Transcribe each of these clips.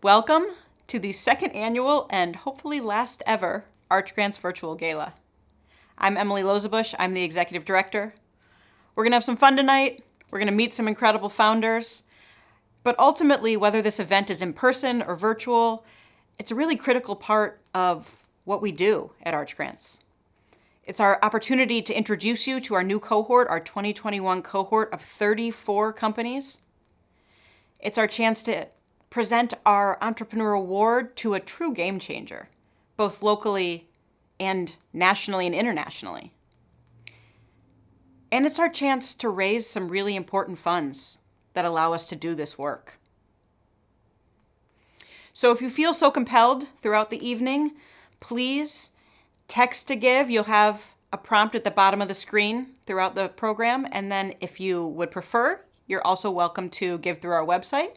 Welcome to the second annual and hopefully last ever Arch Grants Virtual Gala. I'm Emily Lozabush. I'm the executive director. We're going to have some fun tonight. We're going to meet some incredible founders. But ultimately, whether this event is in person or virtual, it's a really critical part of what we do at Arch Grants. It's our opportunity to introduce you to our new cohort, our 2021 cohort of 34 companies. It's our chance to present our Entrepreneur Award to a true game changer, both locally and nationally and internationally. And it's our chance to raise some really important funds that allow us to do this work. So if you feel so compelled throughout the evening, please text to give. You'll have a prompt at the bottom of the screen throughout the program. And then if you would prefer, you're also welcome to give through our website.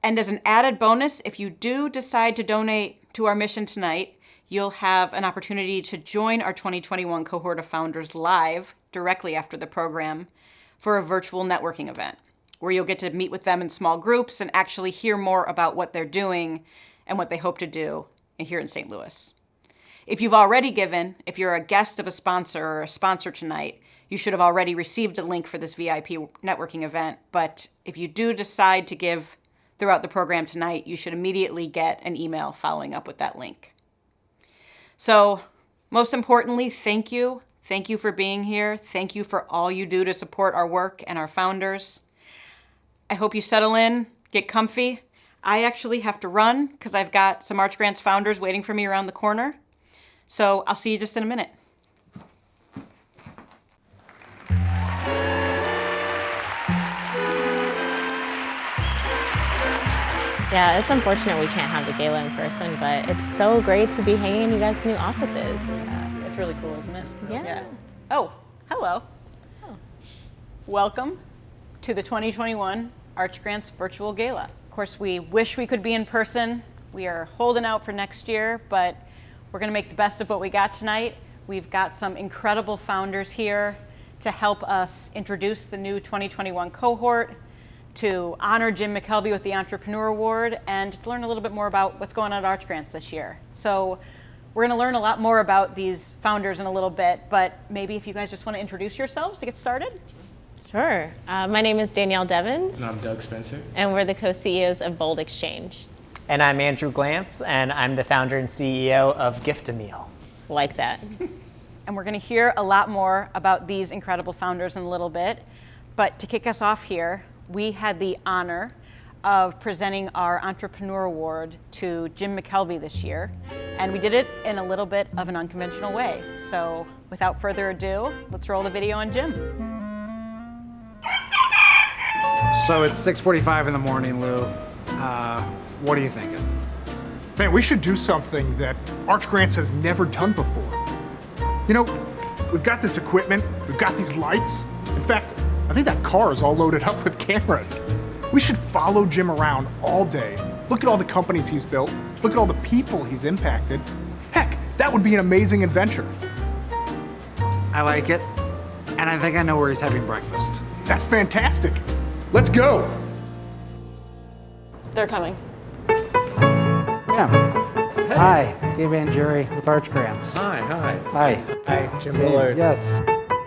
And as an added bonus, if you do decide to donate to our mission tonight, you'll have an opportunity to join our 2021 Cohort of Founders live directly after the program for a virtual networking event, where you'll get to meet with them in small groups and actually hear more about what they're doing and what they hope to do here in St. Louis. If you've already given, if you're a guest of a sponsor or a sponsor tonight, you should have already received a link for this VIP networking event. But if you do decide to give throughout the program tonight, you should immediately get an email following up with that link. So most importantly, thank you. Thank you for being here. Thank you for all you do to support our work and our founders. I hope you settle in, get comfy. I actually have to run because I've got some Arch Grants founders waiting for me around the corner. So I'll see you just in a minute. Yeah, it's unfortunate we can't have the gala in person, but it's so great to be hanging in you guys' new offices. It's really cool, isn't it? Yeah. Oh, hello. Oh. Welcome to the 2021 Arch Grants Virtual Gala. Of course, we wish we could be in person. We are holding out for next year, but we're going to make the best of what we got tonight. We've got some incredible founders here to help us introduce the new 2021 cohort, to honor Jim McKelvey with the Entrepreneur Award, and to learn a little bit more about what's going on at Arch Grants this year. So we're going to learn a lot more about these founders in a little bit, but maybe if you guys just want to introduce yourselves to get started. Sure. My name is Danielle Devins. And I'm Doug Spencer. And we're the co-CEOs of Bold Exchange. And I'm Andrew Glantz, and I'm the founder and CEO of Gift-A-Meal. Like that. And we're going to hear a lot more about these incredible founders in a little bit. But to kick us off here, we had the honor of presenting our Entrepreneur Award to Jim McKelvey this year. And we did it in a little bit of an unconventional way. So without further ado, let's roll the video on Jim. So it's 6:45 in the morning, Lou. What are you thinking? Man, we should do something that Arch Grants has never done before. You know, we've got this equipment, we've got these lights. In fact, I think that car is all loaded up with cameras. We should follow Jim around all day. Look at all the companies he's built. Look at all the people he's impacted. Heck, that would be an amazing adventure. I like it, and I think I know where he's having breakfast. That's fantastic. Let's go. They're coming. Yeah. Hey. Hi, Dave and Jerry with Arch Grants. Hi. Hi. Hi, Jim Dave, Willard. Yes.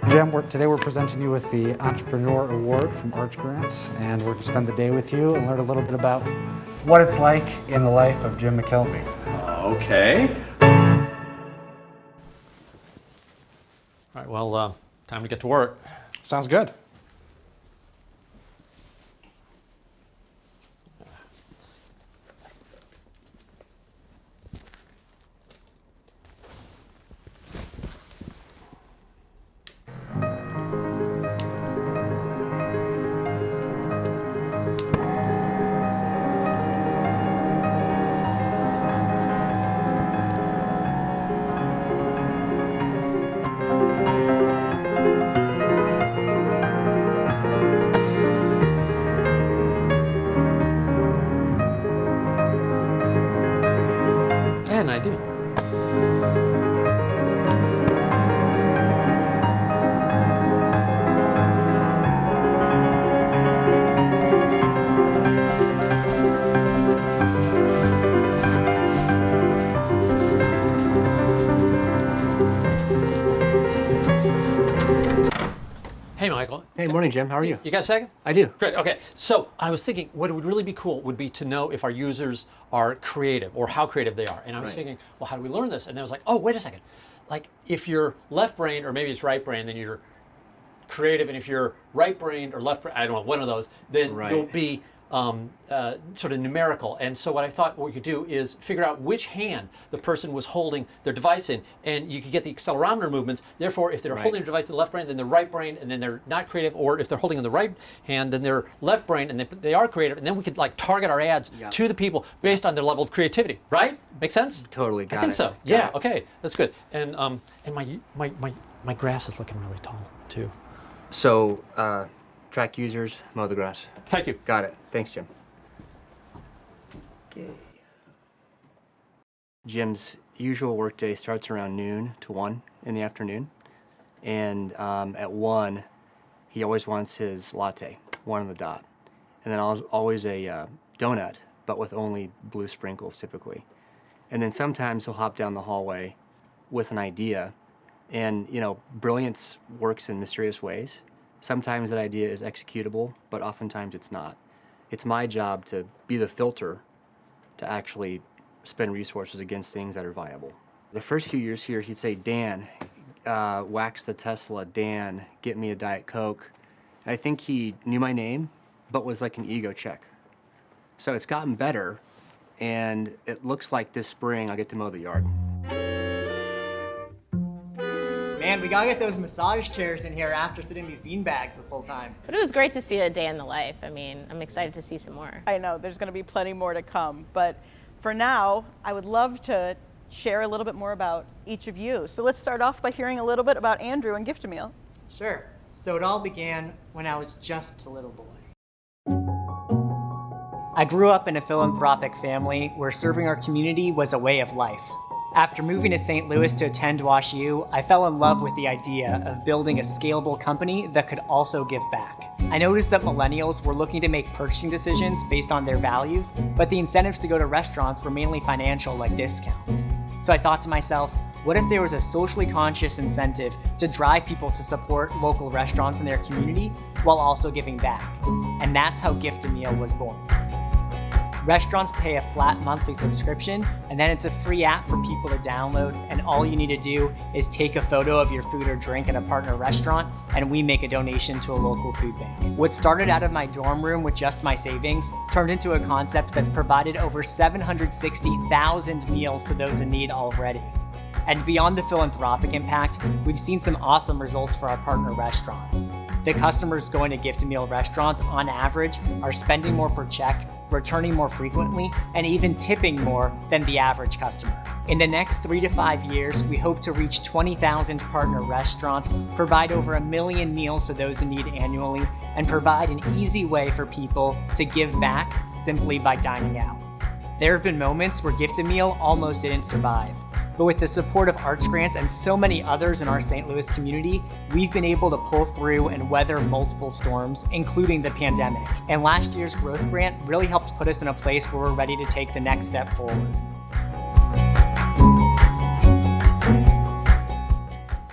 Jim, today we're presenting you with the Entrepreneur Award from Arch Grants, and we're going to spend the day with you and learn a little bit about what it's like in the life of Jim McKelvey. Okay. All right, well, time to get to work. Sounds good. And I do. Hey, morning, Jim. How are you? You got a second? I do. Great. Okay. So I was thinking, what would really be cool would be to know if our users are creative or how creative they are. And I was thinking, well, how do we learn this? And then I was like, oh, wait a second. Like if you're left-brained or maybe it's right-brained, then you're creative, and if you're right-brained or left-brained, I don't know, one of those, then you'll be sort of numerical. And so what I thought what you could do is figure out which hand the person was holding their device in, and you could get the accelerometer movements. Therefore, if they're holding their device in the left brain, then they're right brain, and then they're not creative. Or if they're holding in the right hand, then they're left brain, and they are creative. And then we could like target our ads to the people based on their level of creativity. Right? Make sense? Totally. I think so. Yeah. Okay. That's good. And my grass is looking really tall too. So, track users, mow the grass. Thank you. Got it. Thanks, Jim. Okay. Jim's usual workday starts around noon to 1 in the afternoon. And at 1, he always wants his latte, 1 on the dot. And then always a donut, but with only blue sprinkles typically. And then sometimes he'll hop down the hallway with an idea. And, you know, brilliance works in mysterious ways. Sometimes that idea is executable, but oftentimes it's not. It's my job to be the filter to actually spend resources against things that are viable. The first few years here, he'd say, Dan, wax the Tesla, Dan, get me a Diet Coke. And I think he knew my name, but was like an ego check. So it's gotten better, and it looks like this spring I'll get to mow the yard. Man, we gotta get those massage chairs in here after sitting in these bean bags this whole time. But it was great to see a day in the life. I mean, I'm excited to see some more. I know, there's going to be plenty more to come. But for now, I would love to share a little bit more about each of you. So let's start off by hearing a little bit about Andrew and Gift-A-Meal. Sure. So it all began when I was just a little boy. I grew up in a philanthropic family where serving our community was a way of life. After moving to St. Louis to attend WashU, I fell in love with the idea of building a scalable company that could also give back. I noticed that millennials were looking to make purchasing decisions based on their values, but the incentives to go to restaurants were mainly financial, like discounts. So I thought to myself, what if there was a socially conscious incentive to drive people to support local restaurants in their community while also giving back? And that's how Gift-A-Meal was born. Restaurants pay a flat monthly subscription, and then it's a free app for people to download, and all you need to do is take a photo of your food or drink in a partner restaurant, and we make a donation to a local food bank. What started out of my dorm room with just my savings turned into a concept that's provided over 760,000 meals to those in need already. And beyond the philanthropic impact, we've seen some awesome results for our partner restaurants. The customers going to Gift-A-Meal restaurants, on average, are spending more per check, returning more frequently, and even tipping more than the average customer. In the next 3 to 5 years, we hope to reach 20,000 partner restaurants, provide over 1 million meals to those in need annually, and provide an easy way for people to give back simply by dining out. There have been moments where Gift-A-Meal almost didn't survive. But with the support of Arts Grants and so many others in our St. Louis community, we've been able to pull through and weather multiple storms, including the pandemic. And last year's growth grant really helped put us in a place where we're ready to take the next step forward.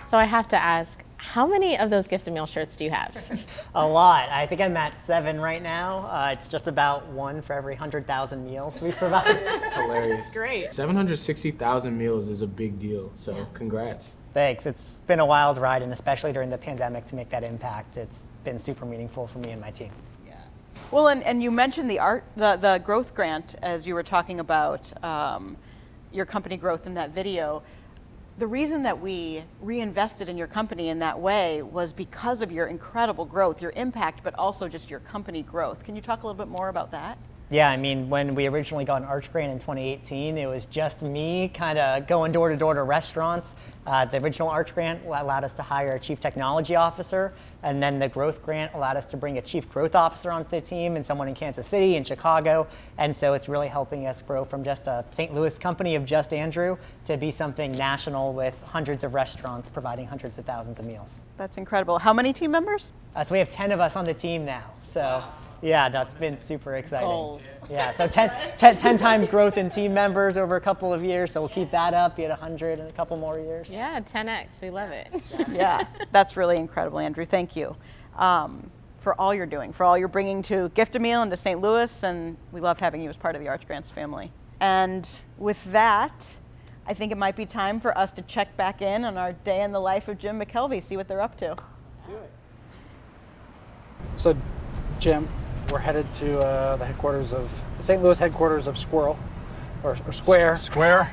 So I have to ask, how many of those Gift-A-Meal shirts do you have? A lot. I think I'm at 7 right now. It's just about 1 for every 100,000 meals we provide. Hilarious. That's great. 760,000 meals is a big deal, so congrats. Thanks. It's been a wild ride, and especially during the pandemic to make that impact, it's been super meaningful for me and my team. Yeah. Well, and you mentioned the growth grant as you were talking about your company growth in that video. The reason that we reinvested in your company in that way was because of your incredible growth, your impact, but also just your company growth. Can you talk a little bit more about that? Yeah, I mean, when we originally got an Arch Grant in 2018, it was just me kind of going door to door to restaurants. The original Arch Grant allowed us to hire a chief technology officer, and then the growth grant allowed us to bring a chief growth officer onto the team and someone in Kansas City and Chicago. And so it's really helping us grow from just a St. Louis company of just Andrew to be something national with hundreds of restaurants providing hundreds of thousands of meals. That's incredible. How many team members? So we have 10 of us on the team now. So. Yeah, that's been super exciting. Goals. Yeah, so 10 times growth in team members over a couple of years, so we'll keep that up, be at 100 in a couple more years. Yeah, 10x, we love it. Yeah, that's really incredible, Andrew, thank you. for all you're doing, for all you're bringing to Gift a Meal and to St. Louis, and we loved having you as part of the Arch Grants family. And with that, I think it might be time for us to check back in on our day in the life of Jim McKelvey, see what they're up to. Let's do it. So, Jim, we're headed to the headquarters of the St. Louis headquarters of Squirrel, or Square. Square.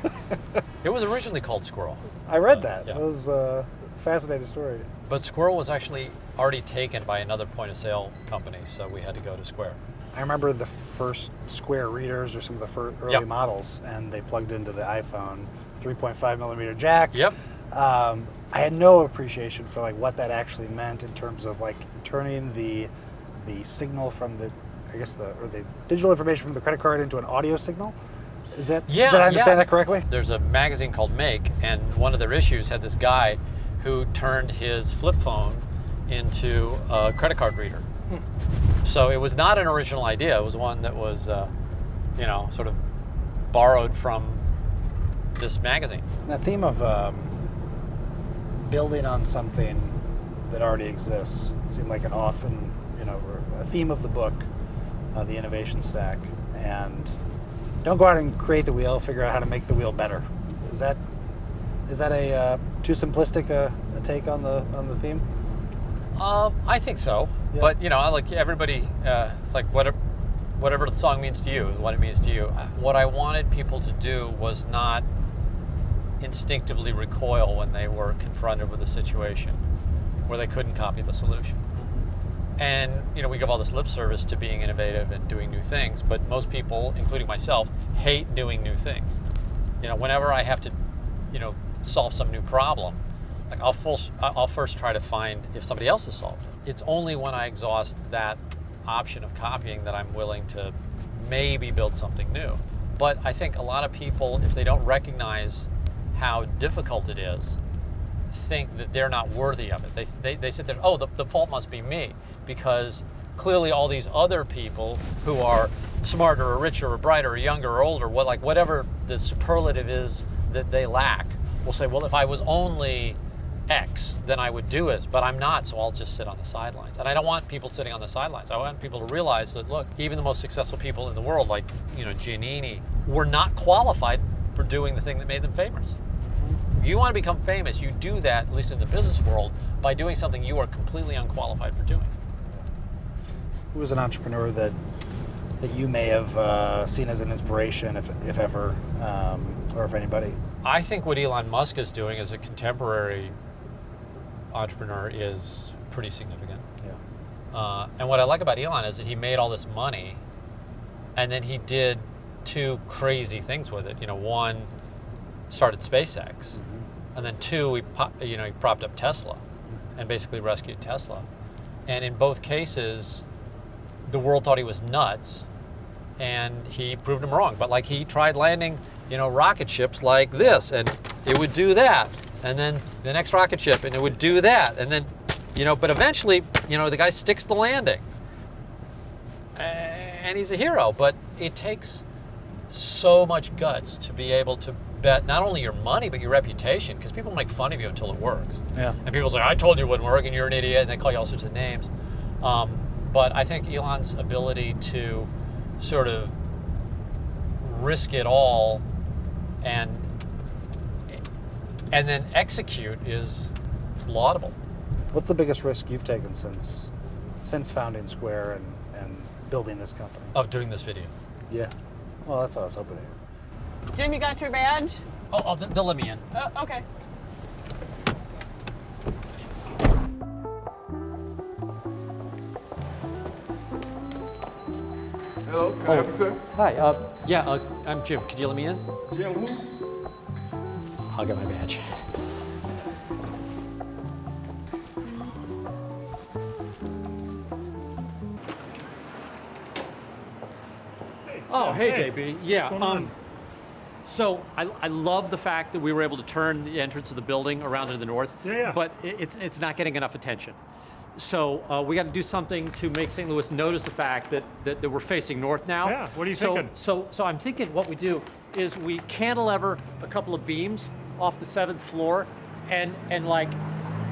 It was originally called Squirrel. I read that. Yeah. It was a fascinating story. But Squirrel was actually already taken by another point of sale company, so we had to go to Square. I remember the first Square readers, or some of the early models, and they plugged into the iPhone 3.5 millimeter jack. Yep. I had no appreciation for like what that actually meant in terms of like turning the signal from the digital information from the credit card into an audio signal. Is that, did I understand that correctly? There's a magazine called Make, and one of their issues had this guy who turned his flip phone into a credit card reader. So it was not an original idea. It was one that was, sort of borrowed from this magazine. That theme of building on something that already exists seemed like an often, a theme of the book, the innovation stack. And don't go out and create the wheel, figure out how to make the wheel better. Is that a too simplistic a take on the theme? I think so. Yeah. But like everybody, it's like whatever the song means to you is what it means to you. What I wanted people to do was not instinctively recoil when they were confronted with a situation where they couldn't copy the solution. And we give all this lip service to being innovative and doing new things, but most people, including myself, hate doing new things. Whenever I have to, solve some new problem, like I'll first try to find if somebody else has solved it. It's only when I exhaust that option of copying that I'm willing to maybe build something new. But I think a lot of people, if they don't recognize how difficult it is, think that they're not worthy of it. They sit there, oh, the fault must be me, because clearly all these other people who are smarter or richer or brighter or younger or older, whatever the superlative is that they lack, will say, well, if I was only X, then I would do it, but I'm not, so I'll just sit on the sidelines. And I don't want people sitting on the sidelines. I want people to realize that, look, even the most successful people in the world, like Giannini, were not qualified for doing the thing that made them famous. If you want to become famous, you do that, at least in the business world, by doing something you are completely unqualified for doing. Who was an entrepreneur that you may have seen as an inspiration, if ever, or if anybody? I think what Elon Musk is doing as a contemporary entrepreneur is pretty significant. Yeah. And what I like about Elon is that he made all this money, and then he did two crazy things with it. One, started SpaceX, and then two, he propped up Tesla, and basically rescued Tesla. And in both cases, the world thought he was nuts, and he proved them wrong. But he tried landing, rocket ships like this, and it would do that. And then the next rocket ship, and it would do that. And then, but eventually, the guy sticks the landing. And he's a hero, but it takes so much guts to be able to bet not only your money, but your reputation, because people make fun of you until it works. Yeah. And people say, I told you it wouldn't work, and you're an idiot, and they call you all sorts of names. But I think Elon's ability to sort of risk it all and then execute is laudable. What's the biggest risk you've taken since founding Square and building this company? Oh, doing this video. Yeah. Well, that's what I was hoping to hear. Jim, you got your badge? Oh, they'll let me in. Okay. Hello, can I help you, sir? Hi, I'm Jim. Could you let me in? Jim who? I'll get my badge. Oh, hey, JB. Yeah. So I love the fact that we were able to turn the entrance of the building around to the north. Yeah. But it's not getting enough attention. So we got to do something to make St. Louis notice the fact that we're facing north now. Yeah. What are you thinking? So I'm thinking what we do is we cantilever a couple of beams off the 7th floor and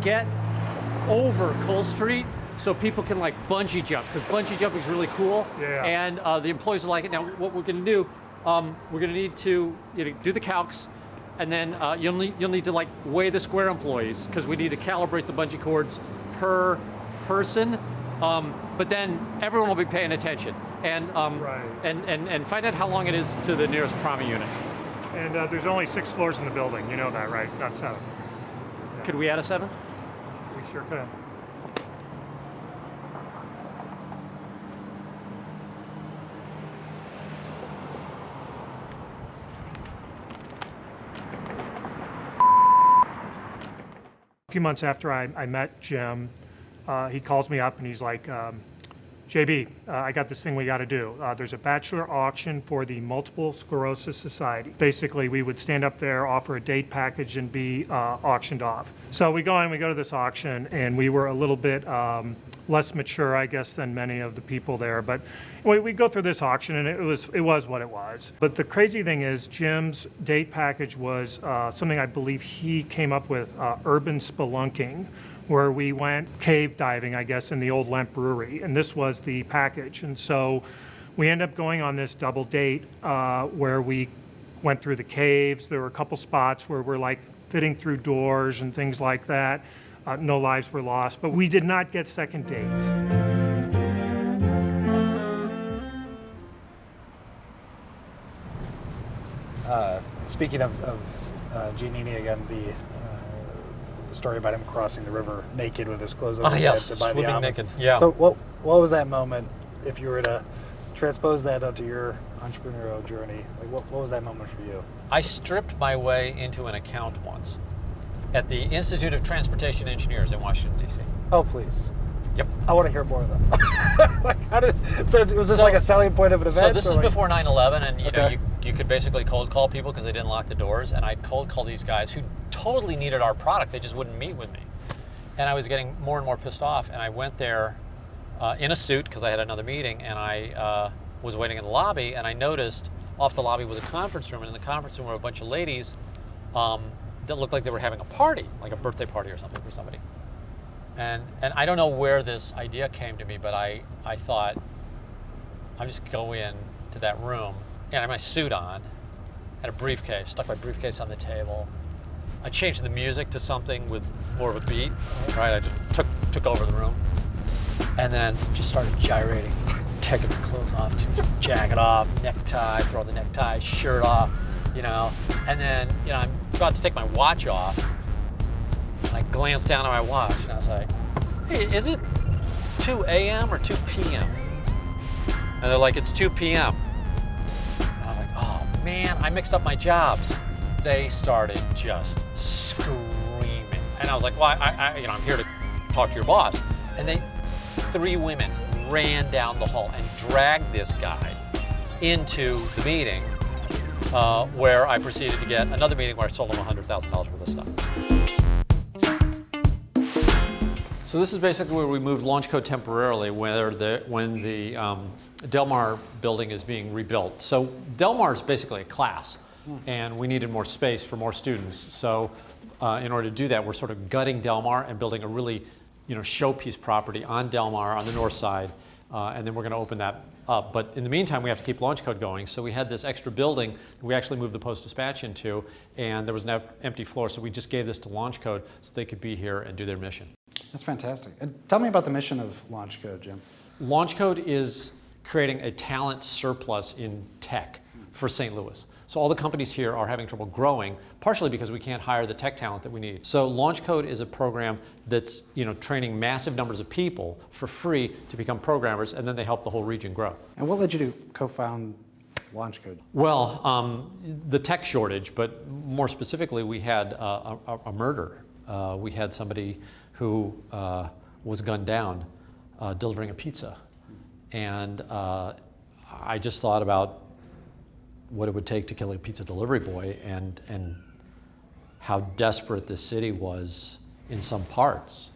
get over Cole Street so people can like bungee jump, because bungee jumping is really cool. Yeah. And the employees are like it. Now, what we're going to do, we're going to need to do the calcs, and then you'll need to like weigh the square employees, because we need to calibrate the bungee cords per person. But then everyone will be paying attention, and and find out how long it is to the nearest trauma unit. And there's only 6 floors in the building. You know that, right? Not 7. Yeah. Could we add a 7th? We sure could. A few months after I met Jim, he calls me up and he's like, JB, I got this thing we got to do. There's a bachelor auction for the Multiple Sclerosis Society. Basically, we would stand up there, offer a date package, and be auctioned off. So we go to this auction, and we were a little bit less mature, I guess, than many of the people there. But we go through this auction, and it was what it was. But the crazy thing is, Jim's date package was something I believe he came up with, urban spelunking, where we went cave diving, I guess, in the old Lemp Brewery, and this was the package. And so we ended up going on this double date where we went through the caves. There were a couple spots where we're like fitting through doors and things like that. No lives were lost, but we did not get second dates. Speaking of Giannini again, the story about him crossing the river naked with his clothes over his head to buy the almonds. Naked. Yeah. So what was that moment, if you were to transpose that onto your entrepreneurial journey? Like what was that moment for you? I stripped my way into an account once at the Institute of Transportation Engineers in Washington, D.C. Oh, please. Yep. I want to hear more of that. Like, was this like a selling point of an event? So this is like, before 9/11, and you know you could basically cold call people because they didn't lock the doors, and I'd cold call these guys who totally needed our product. They just wouldn't meet with me, and I was getting more and more pissed off. And I went there in a suit because I had another meeting, and I was waiting in the lobby, and I noticed off the lobby was a conference room, and in the conference room were a bunch of ladies that looked like they were having a party, like a birthday party or something for somebody. And I don't know where this idea came to me, but I thought, I'll just go in to that room, and I had my suit on, had a briefcase, stuck my briefcase on the table. I changed the music to something with more of a beat, right? I just took over the room, and then just started gyrating, taking my clothes off, jacket off, necktie, throw the necktie, shirt off, you know, and then, you know, I'm about to take my watch off. I glanced down at my watch and I was like, hey, is it 2 a.m. or 2 p.m.? And they're like, it's 2 p.m. And I'm like, oh man, I mixed up my jobs. They started just screaming. And I was like, well, I'm here to talk to your boss. And 3 women ran down the hall and dragged this guy into the meeting where I proceeded to get another meeting where I sold him $100,000 worth of stuff. So this is basically where we moved Launch Code temporarily when the Del Mar building is being rebuilt. So Del Mar is basically a class, and we needed more space for more students. So in order to do that, we're sort of gutting Del Mar and building a really, showpiece property on Del Mar on the north side, and then we're going to open that up. But in the meantime, we have to keep Launch Code going. So we had this extra building that we actually moved the Post-Dispatch into, and there was an empty floor. So we just gave this to Launch Code so they could be here and do their mission. That's fantastic. And tell me about the mission of Launch Code, Jim. Launch Code is creating a talent surplus in tech for St. Louis. So all the companies here are having trouble growing, partially because we can't hire the tech talent that we need. So Launch Code is a program that's training massive numbers of people for free to become programmers, and then they help the whole region grow. And what led you to co-found Launch Code? Well, the tech shortage, but more specifically, we had a murder. We had somebody who was gunned down delivering a pizza. And I just thought about what it would take to kill a pizza delivery boy and how desperate this city was in some parts.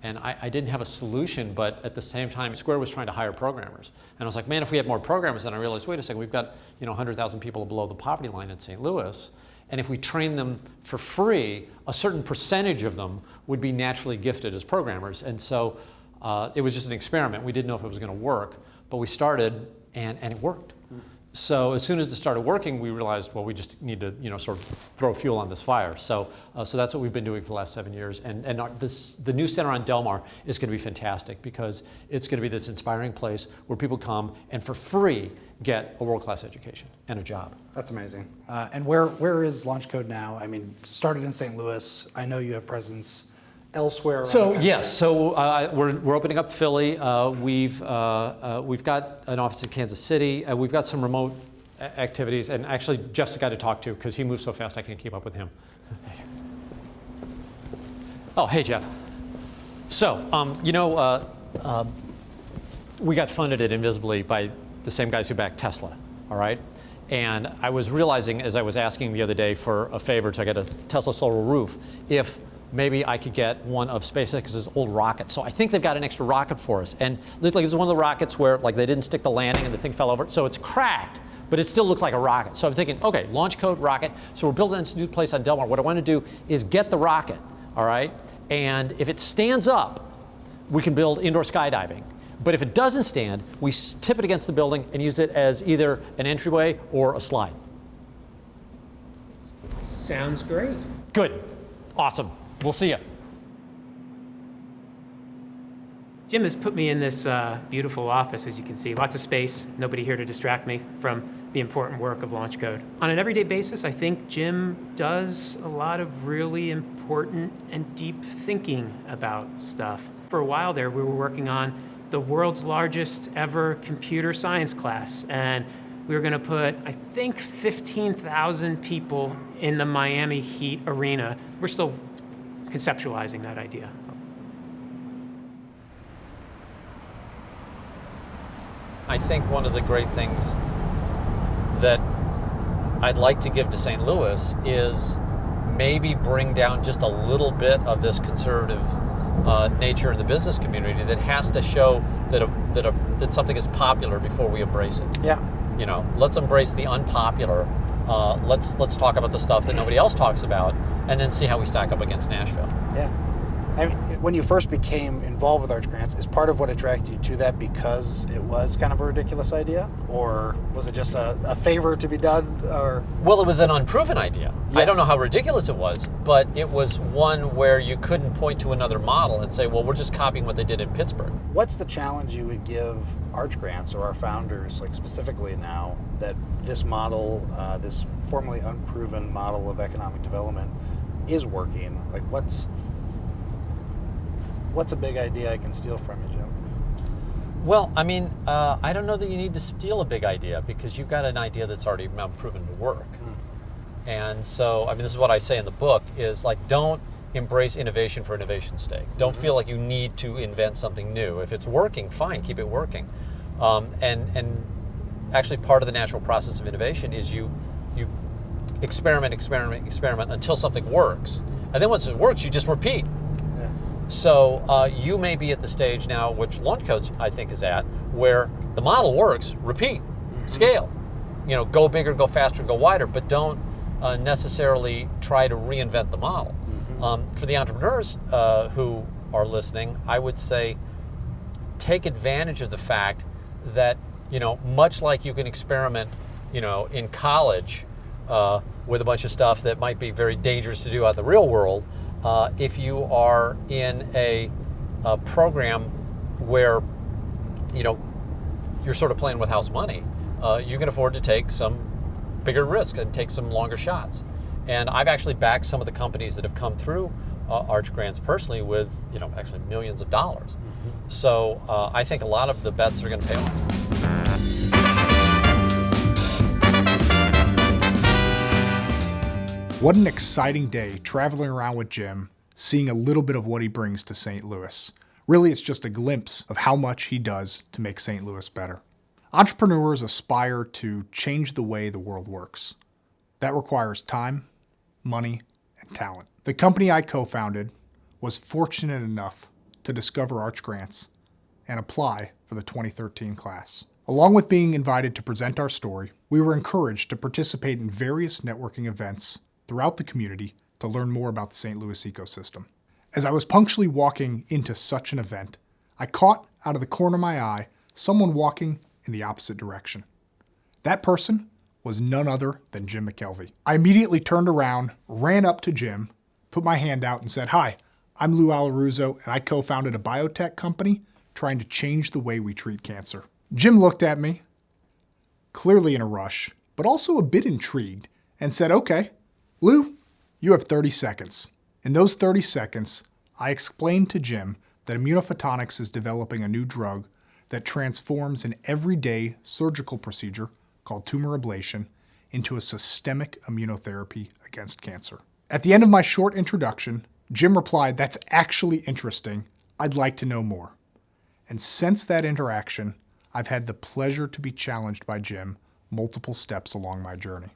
And I didn't have a solution, but at the same time, Square was trying to hire programmers. And I was like, man, if we had more programmers, then I realized, wait a second, we've got 100,000 people below the poverty line in St. Louis. And if we train them for free, a certain percentage of them would be naturally gifted as programmers. And so It was just an experiment. We didn't know if it was going to work, but we started and it worked. So as soon as it started working, we realized, well, we just need to, sort of throw fuel on this fire. So that's what we've been doing for the last 7 years. And the new center on Del Mar is going to be fantastic because it's going to be this inspiring place where people come and for free get a world-class education and a job. That's amazing. And where is Launch Code now? I mean, started in St. Louis. I know you have presence elsewhere around the country. Yes, so we're opening up Philly. We've got an office in Kansas City. We've got some remote activities, and actually Jeff's the guy to talk to because he moves so fast I can't keep up with him. Oh, hey Jeff. So, we got funded at Invisibly by the same guys who backed Tesla, all right? And I was realizing as I was asking the other day for a favor to get a Tesla solar roof, if maybe I could get one of SpaceX's old rockets. So I think they've got an extra rocket for us. And it's one of the rockets where they didn't stick the landing and the thing fell over. So it's cracked, but it still looks like a rocket. So I'm thinking, okay, launch code rocket. So we're building this new place on Del Mar. What I want to do is get the rocket, all right? And if it stands up, we can build indoor skydiving. But if it doesn't stand, we tip it against the building and use it as either an entryway or a slide. Sounds great. Good. Awesome. We'll see you. Jim has put me in this beautiful office, as you can see. Lots of space, nobody here to distract me from the important work of Launch Code. On an everyday basis, I think Jim does a lot of really important and deep thinking about stuff. For a while there, we were working on the world's largest ever computer science class, and we were going to put, I think, 15,000 people in the Miami Heat arena. We're still conceptualizing that idea. I think one of the great things that I'd like to give to St. Louis is maybe bring down just a little bit of this conservative nature in the business community that has to show that something is popular before we embrace it. Yeah. Let's embrace the unpopular. Let's talk about the stuff that nobody else talks about, and then see how we stack up against Nashville. Yeah. I mean, when you first became involved with Arch Grants, is part of what attracted you to that because it was kind of a ridiculous idea? Or was it just a favor to be done? Or Well, it was an unproven idea. Yes. I don't know how ridiculous it was, but it was one where you couldn't point to another model and say, well, we're just copying what they did in Pittsburgh. What's the challenge you would give Arch Grants or our founders, specifically now, that this model, this formerly unproven model of economic development is working? What's a big idea I can steal from you, Jim? Well, I mean, I don't know that you need to steal a big idea because you've got an idea that's already proven to work. And so, I mean, this is what I say in the book is don't embrace innovation for innovation's sake. Don't feel like you need to invent something new. If it's working, fine, keep it working. And actually part of the natural process of innovation is you experiment until something works. And then once it works, you just repeat. So you may be at the stage now, which Launch Code I think is at, where the model works, repeat, scale. Go bigger, go faster, go wider, but don't necessarily try to reinvent the model. For the entrepreneurs who are listening, I would say take advantage of the fact that, much like you can experiment, in college with a bunch of stuff that might be very dangerous to do out in the real world, if you are in a program where you're sort of playing with house money, you can afford to take some bigger risk and take some longer shots. And I've actually backed some of the companies that have come through Arch Grants personally with actually millions of dollars. So I think a lot of the bets are going to pay off. What an exciting day traveling around with Jim, seeing a little bit of what he brings to St. Louis. Really, it's just a glimpse of how much he does to make St. Louis better. Entrepreneurs aspire to change the way the world works. That requires time, money, and talent. The company I co-founded was fortunate enough to discover Arch Grants and apply for the 2013 class. Along with being invited to present our story, we were encouraged to participate in various networking events throughout the community to learn more about the St. Louis ecosystem. As I was punctually walking into such an event, I caught, out of the corner of my eye, someone walking in the opposite direction. That person was none other than Jim McKelvey. I immediately turned around, ran up to Jim, put my hand out and said, "Hi, I'm Lou Alaruso, and I co-founded a biotech company trying to change the way we treat cancer." Jim looked at me, clearly in a rush, but also a bit intrigued, and said, "Okay, Lou, you have 30 seconds. In those 30 seconds, I explained to Jim that Immunophotonics is developing a new drug that transforms an everyday surgical procedure called tumor ablation into a systemic immunotherapy against cancer." At the end of my short introduction, Jim replied, "That's actually interesting. I'd like to know more." And since that interaction, I've had the pleasure to be challenged by Jim multiple steps along my journey.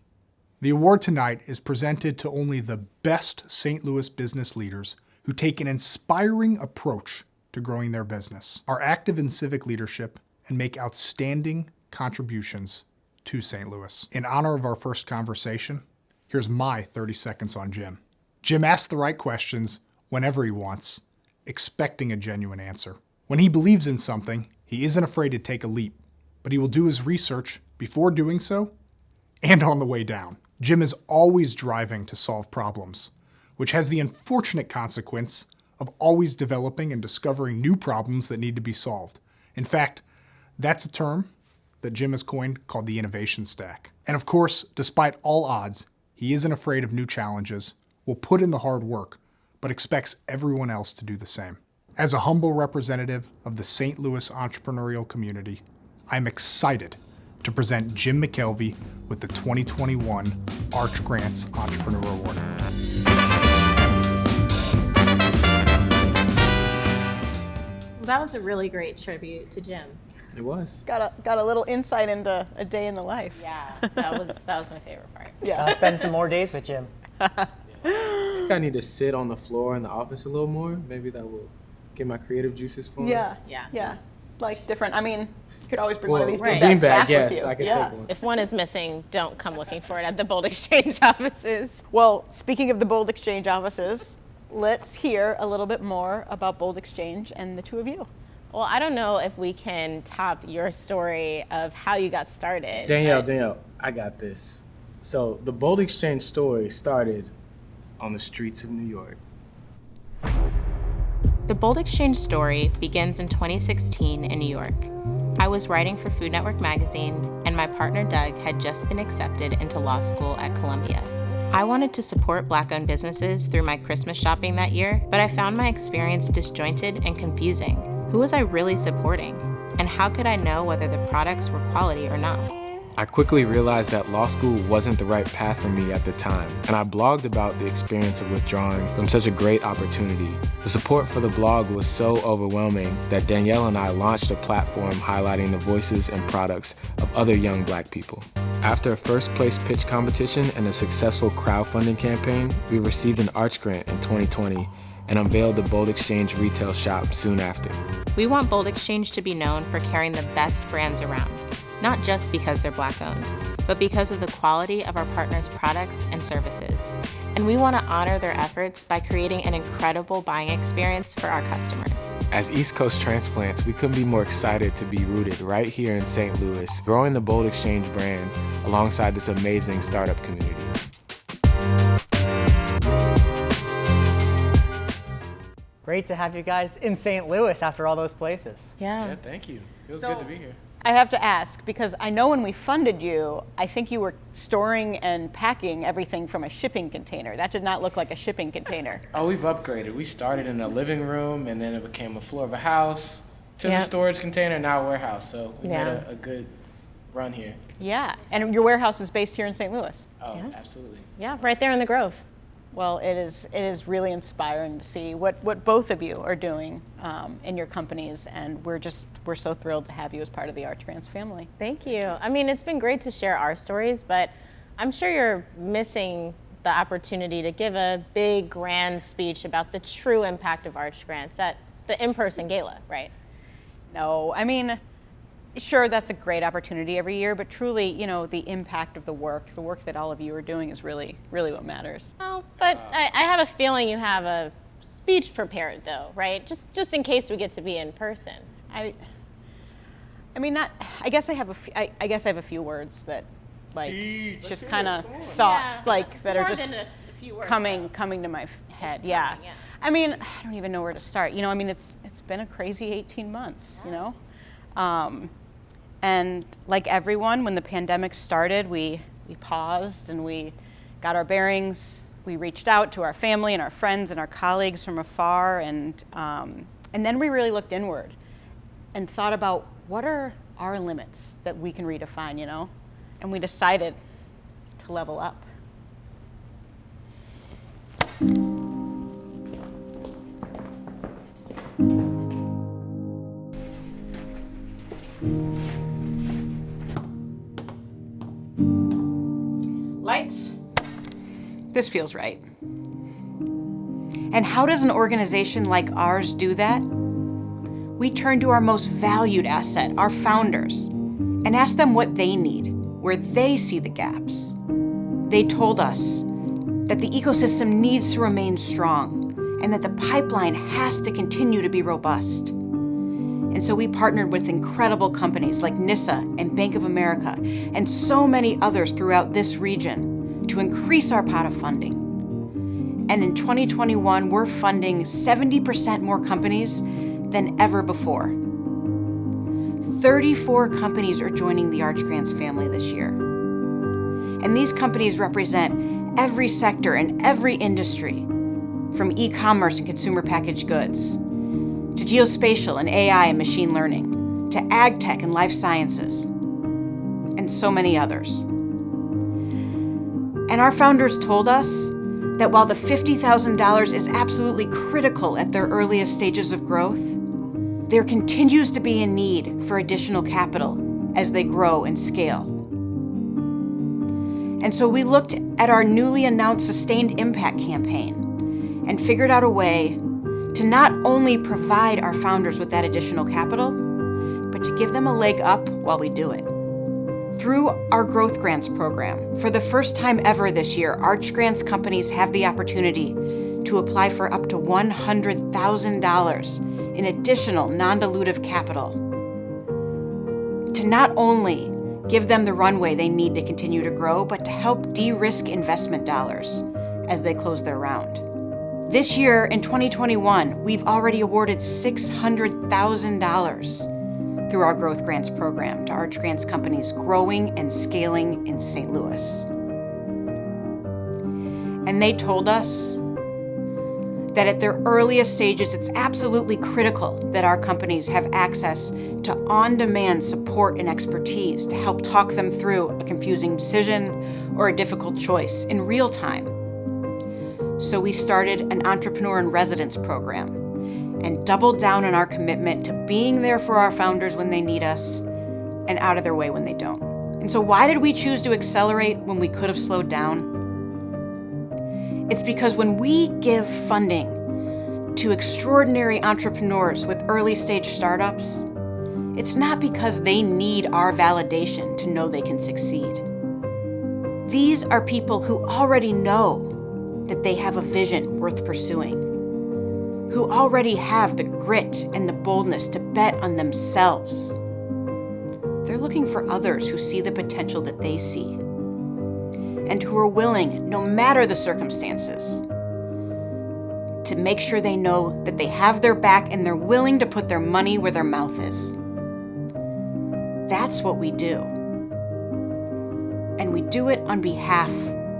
The award tonight is presented to only the best St. Louis business leaders who take an inspiring approach to growing their business, are active in civic leadership, and make outstanding contributions to St. Louis. In honor of our first conversation, here's my 30 seconds on Jim. Jim asks the right questions whenever he wants, expecting a genuine answer. When he believes in something, he isn't afraid to take a leap, but he will do his research before doing so and on the way down. Jim is always driving to solve problems, which has the unfortunate consequence of always developing and discovering new problems that need to be solved. In fact, that's a term that Jim has coined called the innovation stack. And of course, despite all odds, he isn't afraid of new challenges, will put in the hard work, but expects everyone else to do the same. As a humble representative of the St. Louis entrepreneurial community, I'm excited to present Jim McKelvey with the 2021 Arch Grants Entrepreneur Award. That was a really great tribute to Jim. It was. Got a little insight into a day in the life. Yeah, that was my favorite part. Yeah. I'll spend some more days with Jim. I think I need to sit on the floor in the office a little more. Maybe that will get my creative juices flowing. Yeah. Like different. I mean, you could always bring one of these right. beanbags back yes, with you. I could take one. If one is missing, don't come looking for it at the Bold Exchange offices. Well, speaking of the Bold Exchange offices, let's hear a little bit more about Bold Exchange and the two of you. Well, I don't know if we can top your story of how you got started. Danielle, I got this. So the Bold Exchange story started on the streets of New York. The Bold Exchange story begins in 2016 in New York. I was writing for Food Network magazine, and my partner Doug had just been accepted into law school at Columbia. I wanted to support Black-owned businesses through my Christmas shopping that year, but I found my experience disjointed and confusing. Who was I really supporting? And how could I know whether the products were quality or not? I quickly realized that law school wasn't the right path for me at the time, and I blogged about the experience of withdrawing from such a great opportunity. The support for the blog was so overwhelming that Danielle and I launched a platform highlighting the voices and products of other young Black people. After a first place pitch competition and a successful crowdfunding campaign, we received an Arch Grant in 2020 and unveiled the Bold Exchange retail shop soon after. We want Bold Exchange to be known for carrying the best brands around, not just because they're Black-owned, but because of the quality of our partners' products and services. And we want to honor their efforts by creating an incredible buying experience for our customers. As East Coast transplants, we couldn't be more excited to be rooted right here in St. Louis, growing the Bold Exchange brand alongside this amazing startup community. Great to have you guys in St. Louis after all those places. Yeah. Thank you. It was good to be here. I have to ask, because I know when we funded you, I think you were storing and packing everything from a shipping container. That did not look like a shipping container. Oh, we've upgraded. We started in a living room, and then it became a floor of a house, to the storage container, now a warehouse. So we made a good run here. Yeah, and your warehouse is based here in St. Louis. Oh, absolutely. Yeah, right there in the Grove. Well, it is really inspiring to see what both of you are doing in your companies, and we're so thrilled to have you as part of the Arch Grants family. Thank you. I mean, it's been great to share our stories, but I'm sure you're missing the opportunity to give a big, grand speech about the true impact of Arch Grants at the in-person gala, right? No, I mean, sure, that's a great opportunity every year, but truly, the impact of the work that all of you are doing is really, really what matters. Oh, but I have a feeling you have a speech prepared though, right? Just in case we get to be in person. I mean, not. I guess I have I guess I have a few words that, like, just kind of thoughts, like that are just coming to my head. Yeah. I mean, I don't even know where to start. You know, I mean, it's been a crazy 18 months. Yes. You know, and like everyone, when the pandemic started, we paused and we got our bearings. We reached out to our family and our friends and our colleagues from afar, and then we really looked inward and thought about what are our limits that we can redefine, you know? And we decided to level up. Lights. This feels right. And how does an organization like ours do that? We turn to our most valued asset, our founders, and ask them what they need, where they see the gaps. They told us that the ecosystem needs to remain strong and that the pipeline has to continue to be robust. And so we partnered with incredible companies like NISA and Bank of America and so many others throughout this region to increase our pot of funding. And in 2021, we're funding 70% more companies than ever before. 34 companies are joining the Arch Grants family this year. And these companies represent every sector and every industry, from e-commerce and consumer packaged goods, to geospatial and AI and machine learning, to ag tech and life sciences, and so many others. And our founders told us that while the $50,000 is absolutely critical at their earliest stages of growth, there continues to be a need for additional capital as they grow and scale. And so we looked at our newly announced Sustained Impact campaign and figured out a way to not only provide our founders with that additional capital, but to give them a leg up while we do it. Through our Growth Grants program, for the first time ever this year, Arch Grants companies have the opportunity to apply for up to $100,000 in additional non-dilutive capital to not only give them the runway they need to continue to grow, but to help de-risk investment dollars as they close their round. This year, in 2021, we've already awarded $600,000 through our Growth Grants program to Arch Grants companies growing and scaling in St. Louis. And they told us that at their earliest stages, it's absolutely critical that our companies have access to on-demand support and expertise to help talk them through a confusing decision or a difficult choice in real time. So we started an Entrepreneur in Residence program and doubled down on our commitment to being there for our founders when they need us and out of their way when they don't. And so why did we choose to accelerate when we could have slowed down? It's because when we give funding to extraordinary entrepreneurs with early stage startups, it's not because they need our validation to know they can succeed. These are people who already know that they have a vision worth pursuing, who already have the grit and the boldness to bet on themselves. They're looking for others who see the potential that they see and who are willing, no matter the circumstances, to make sure they know that they have their back and they're willing to put their money where their mouth is. That's what we do. And we do it on behalf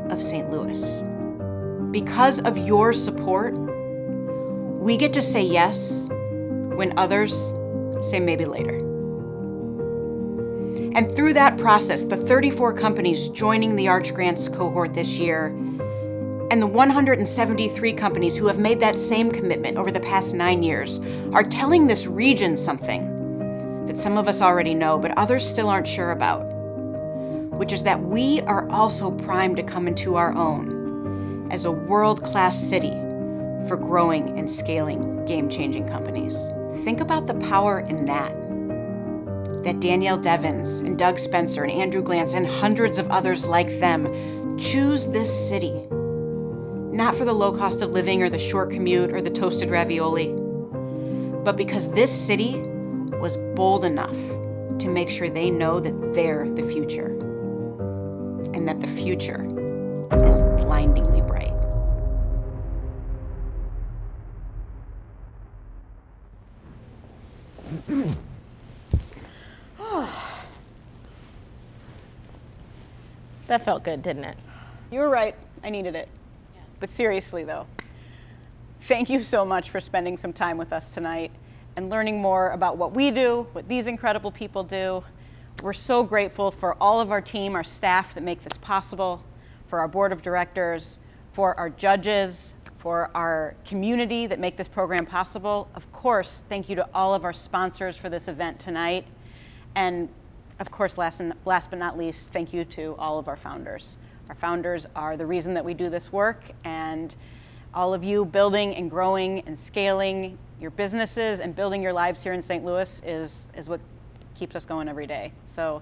of St. Louis. Because of your support, we get to say yes when others say maybe later. And through that process, the 34 companies joining the Arch Grants cohort this year, and the 173 companies who have made that same commitment over the past 9 years, are telling this region something that some of us already know, but others still aren't sure about, which is that we are also primed to come into our own as a world-class city for growing and scaling game-changing companies. Think about the power in that Danielle Devins and Doug Spencer and Andrew Glantz and hundreds of others like them choose this city, not for the low cost of living or the short commute or the toasted ravioli, but because this city was bold enough to make sure they know that they're the future, and that the future is blindingly bright. That felt good, didn't it? You were right. I needed it. But seriously, though, thank you so much for spending some time with us tonight and learning more about what we do, what these incredible people do. We're so grateful for all of our team, our staff that make this possible, for our board of directors, for our judges, for our community that make this program possible. Of course, thank you to all of our sponsors for this event tonight. And of course, last but not least, thank you to all of our founders. Our founders are the reason that we do this work, and all of you building and growing and scaling your businesses and building your lives here in St. Louis is what keeps us going every day. So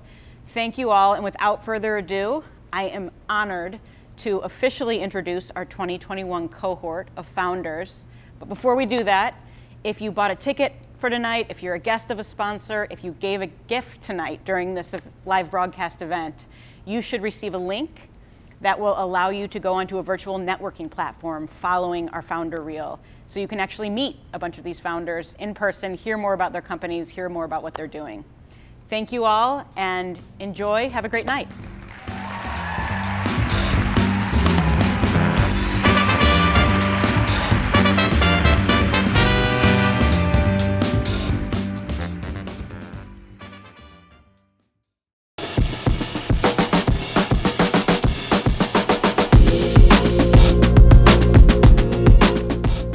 thank you all, and without further ado, I am honored to officially introduce our 2021 cohort of founders. But before we do that, if you bought a ticket for tonight, if you're a guest of a sponsor, if you gave a gift tonight during this live broadcast event, you should receive a link that will allow you to go onto a virtual networking platform following our founder reel. So you can actually meet a bunch of these founders in person, hear more about their companies, hear more about what they're doing. Thank you all, and enjoy. Have a great night.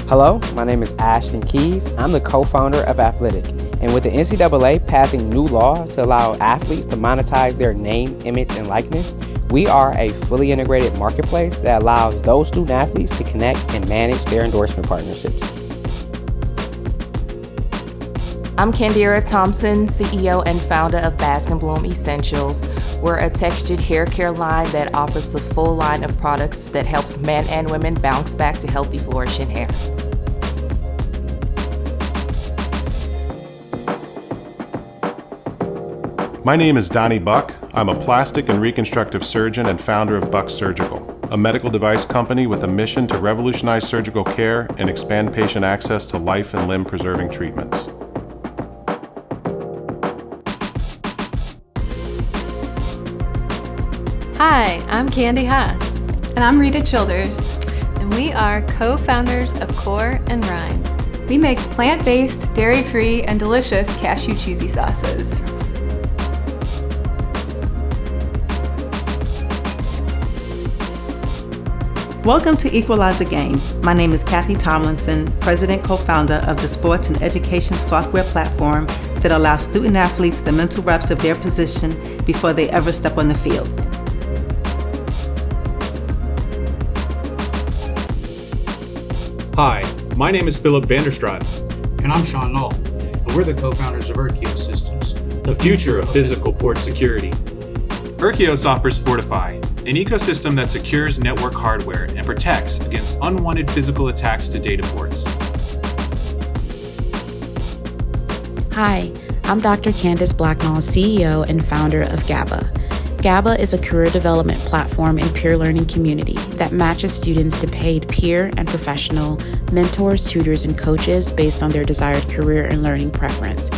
Hello, my name is Ashton Keys. I'm the co-founder of Athletic. And with the NCAA passing new law to allow athletes to monetize their name, image, and likeness, we are a fully integrated marketplace that allows those student athletes to connect and manage their endorsement partnerships. I'm Candira Thompson, CEO and founder of Bask and Bloom Essentials. We're a textured hair care line that offers a full line of products that helps men and women bounce back to healthy, flourishing hair. My name is Donnie Buck. I'm a plastic and reconstructive surgeon and founder of Buck Surgical, a medical device company with a mission to revolutionize surgical care and expand patient access to life and limb-preserving treatments. Hi, I'm Candy Haas. And I'm Rita Childers. And we are co-founders of Core and Rind. We make plant-based, dairy-free, and delicious cashew cheesy sauces. Welcome to EQUALIZER Games. My name is Kathy Tomlinson, president co-founder of the sports and education software platform that allows student athletes the mental reps of their position before they ever step on the field. Hi, my name is Philip Vanderstraat. And I'm Sean Knoll, and we're the co-founders of Urkios Systems, the future of physical port security. Urkios offers Fortify, an ecosystem that secures network hardware and protects against unwanted physical attacks to data ports. Hi, I'm Dr. Candace Blacknall, CEO and founder of Gala. Gala is a career development platform and peer learning community that matches students to paid peer and professional mentors, tutors, and coaches based on their desired career and learning preference.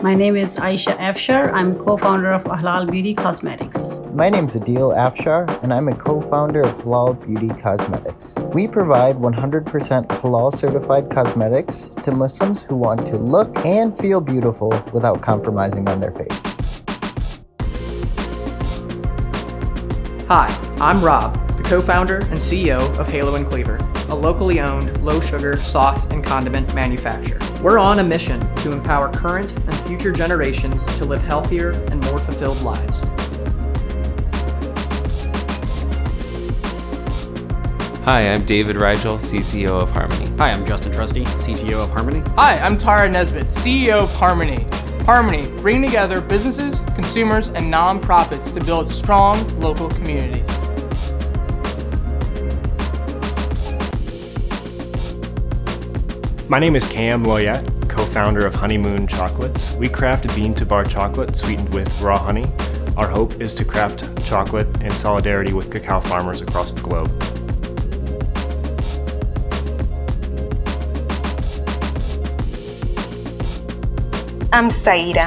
My name is Aisha Afshar. I'm co-founder of Halal Beauty Cosmetics. My name is Adil Afshar, and I'm a co-founder of Halal Beauty Cosmetics. We provide 100% halal certified cosmetics to Muslims who want to look and feel beautiful without compromising on their faith. Hi, I'm Rob, the co-founder and CEO of Halo & Cleaver, a locally owned, low-sugar sauce and condiment manufacturer. We're on a mission to empower current and future generations to live healthier and more fulfilled lives. Hi, I'm David Rigel, CCO of HARMONEE. Hi, I'm Justin Trusty, CTO of HARMONEE. Hi, I'm Tara Nesbitt, CEO of HARMONEE. HARMONEE, bringing together businesses, consumers, and nonprofits to build strong local communities. My name is Cam Moyet, co-founder of Honeymoon Chocolates. We craft bean-to-bar chocolate sweetened with raw honey. Our hope is to craft chocolate in solidarity with cacao farmers across the globe. I'm Saida.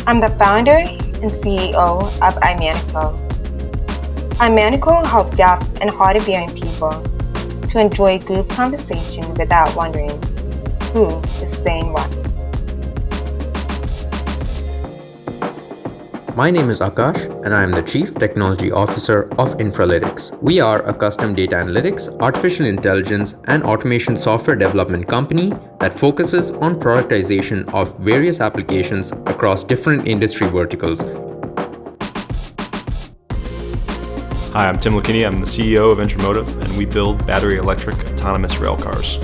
I'm the founder and CEO of iManico. iManico helps deaf and hard of hearing people to enjoy group conversation without wondering who is saying what. My name is Akash, and I am the Chief Technology Officer of Infralytics. We are a custom data analytics, artificial intelligence, and automation software development company that focuses on productization of various applications across different industry verticals. Hi, I'm Tim Lucchini. I'm the CEO of Intramotive, and we build battery electric autonomous rail cars.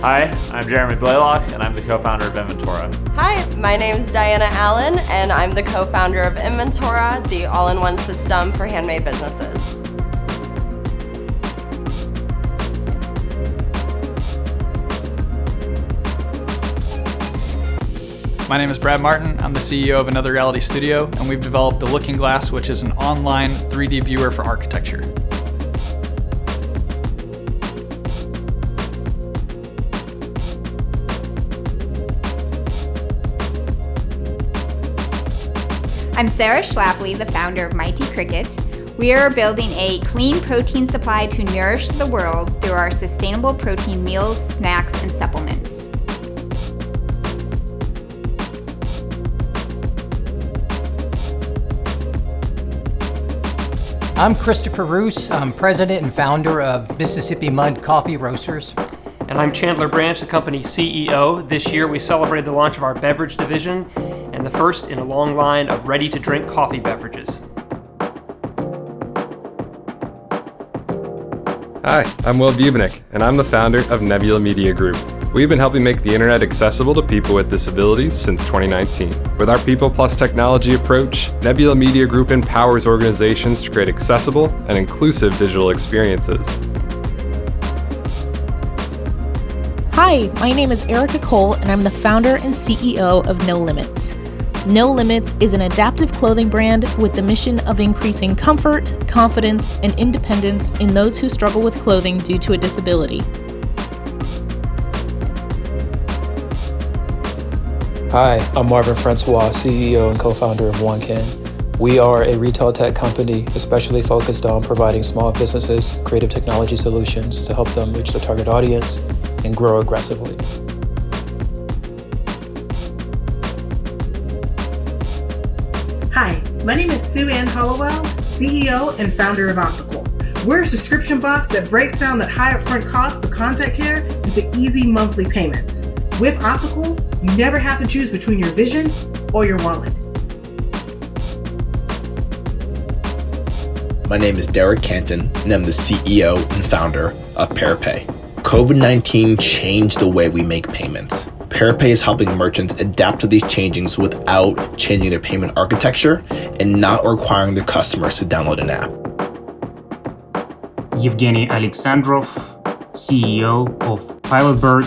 Hi, I'm Jeremy Blaylock, and I'm the co-founder of Inventora. Hi, my name is Diana Allen, and I'm the co-founder of Inventora, the all-in-one system for handmade businesses. My name is Brad Martin. I'm the CEO of Another Reality Studio, and we've developed the Looking Glass, which is an online 3D viewer for architecture. I'm Sarah Schlafly, the founder of Mighty Cricket. We are building a clean protein supply to nourish the world through our sustainable protein meals, snacks, and supplements. I'm Christopher Roos. I'm president and founder of Mississippi Mud Coffee Roasters. And I'm Chandler Branch, the company's CEO. This year we celebrated the launch of our beverage division and the first in a long line of ready-to-drink coffee beverages. Hi, I'm Will Bubenick, and I'm the founder of Nebula Media Group. We've been helping make the internet accessible to people with disabilities since 2019. With our people plus technology approach, Nebula Media Group empowers organizations to create accessible and inclusive digital experiences. Hi, my name is Erica Cole, and I'm the founder and CEO of No Limits. No Limits is an adaptive clothing brand with the mission of increasing comfort, confidence, and independence in those who struggle with clothing due to a disability. Hi, I'm Marvin Francois, CEO and co-founder of OneCan. We are a retail tech company especially focused on providing small businesses creative technology solutions to help them reach their target audience and grow aggressively. Hi, my name is Sue Ann Hollowell, CEO and founder of Optical. We're a subscription box that breaks down that high upfront cost of contact care into easy monthly payments. With Optical, you never have to choose between your vision or your wallet. My name is Derek Canton, and I'm the CEO and founder of ParaPay. COVID-19 changed the way we make payments. ParaPay is helping merchants adapt to these changes without changing their payment architecture and not requiring their customers to download an app. Evgeny Alexandrov, CEO of Pilotbird.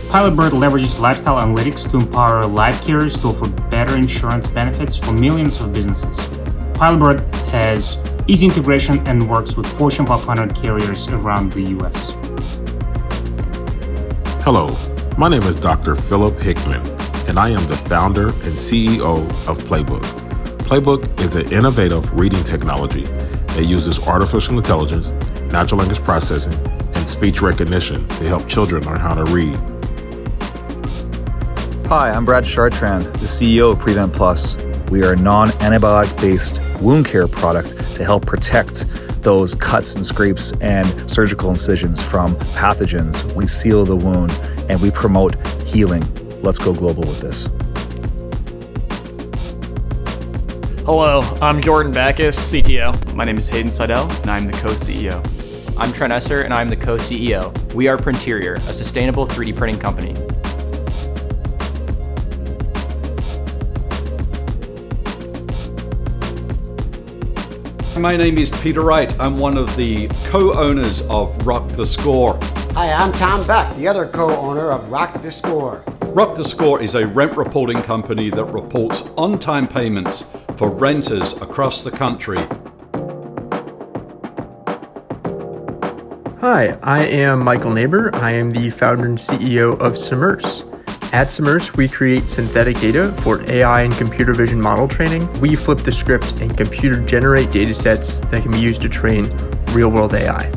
Pilotbird leverages lifestyle analytics to empower life carriers to offer better insurance benefits for millions of businesses. Pilotbird has easy integration and works with Fortune 500 carriers around the US. Hello, my name is Dr. Philip Hickman, and I am the founder and CEO of Playbook. Playbook is an innovative reading technology that uses artificial intelligence, natural language processing, and speech recognition to help children learn how to read. Hi, I'm Brad Chartrand, the CEO of Prevent Plus. We are a non-antibiotic-based wound care product to help protect those cuts and scrapes and surgical incisions from pathogens. We seal the wound and we promote healing. Let's go global with this. Hello, I'm Jordan Backus, CTO. My name is Hayden Seidel, and I'm the co-CEO. I'm Trent Esser, and I'm the co-CEO. We are Printerior, a sustainable 3D printing company. My name is Peter Wright. I'm one of the co-owners of Rock the Score. Hi, I'm Tom Beck, the other co-owner of Rock the Score. Rock the Score is a rent reporting company that reports on-time payments for renters across the country. Hi, I am Michael Neighbor. I am the founder and CEO of Submerse. At Submerse, we create synthetic data for AI and computer vision model training. We flip the script and computer generate data sets that can be used to train real-world AI.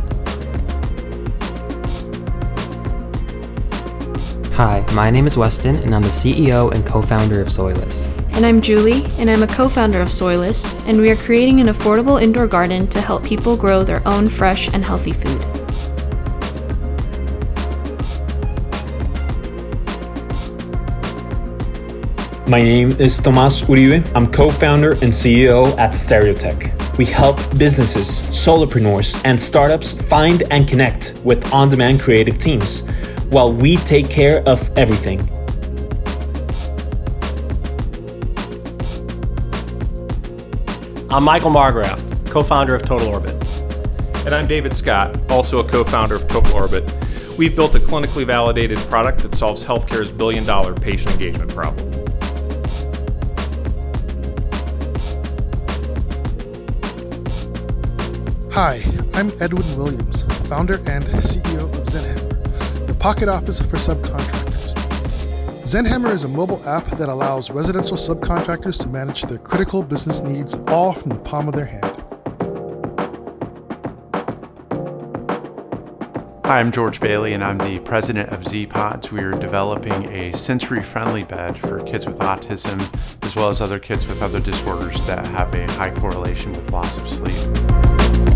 Hi, my name is Weston, and I'm the CEO and co-founder of SOILLESS. And I'm Julie, and I'm a co-founder of SOILLESS, and we are creating an affordable indoor garden to help people grow their own fresh and healthy food. My name is Tomas Uribe. I'm co-founder and CEO at Stereotech. We help businesses, solopreneurs, and startups find and connect with on-demand creative teams, while we take care of everything. I'm Michael Margraf, co-founder of Total Orbit. And I'm David Scott, also a co-founder of Total Orbit. We've built a clinically validated product that solves healthcare's billion-dollar patient engagement problem. Hi, I'm Edwin Williams, founder and CEO of Zenhammer, the pocket office for subcontractors. Zenhammer is a mobile app that allows residential subcontractors to manage their critical business needs all from the palm of their hand. Hi, I'm George Bailey, and I'm the president of Z-Pods. We are developing a sensory-friendly bed for kids with autism, as well as other kids with other disorders that have a high correlation with loss of sleep.